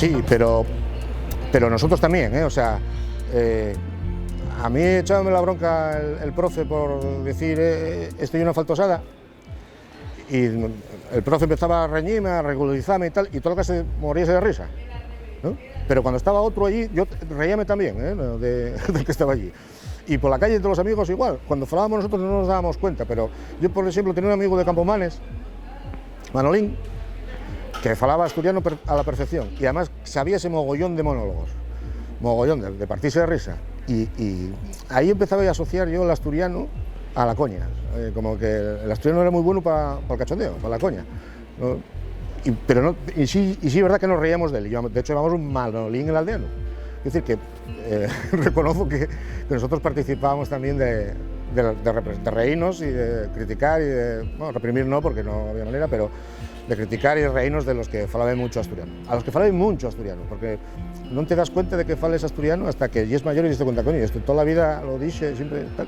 Sí, pero nosotros también, o sea, a mí echábame la bronca el profe por decir estoy una faltosada, y el profe empezaba a reñirme, a regularizarme y tal, y todo lo que se moría de risa, ¿no? Pero cuando estaba otro allí, yo reíame también, del que estaba allí. Y por la calle entre los amigos igual, cuando falábamos nosotros no nos dábamos cuenta, pero yo, por ejemplo, tenía un amigo de Campomanes, Manolín, que falaba asturiano a la perfección, y además sabía ese mogollón de monólogos, mogollón de partirse de risa, y ahí empezaba a asociar yo el asturiano a la coña, como que el asturiano era muy bueno para el cachondeo, para la coña, ¿no? Y sí es verdad que nos reíamos de él, de hecho llevamos un Manolín el aldeano, es decir que reconozco que nosotros participábamos también de reírnos y de criticar y de, bueno, reprimir no, porque no había manera, pero de criticar y reírnos de los que falaban mucho asturiano. A los que falaban mucho asturiano, porque no te das cuenta de que fales asturiano hasta que ya es mayor y te das cuenta, coño, esto toda la vida lo dije, siempre tal.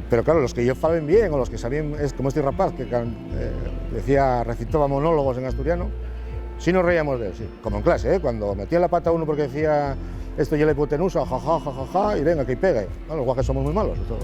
Pero claro, los que yo falaban bien, o los que sabían, es como este rapaz que recitaba monólogos en asturiano, sí nos reíamos de él, sí, como en clase, cuando metía la pata a uno porque decía esto ya la hipotenusa, jaja, y venga, que pegue. Los guajes somos muy malos. Esto...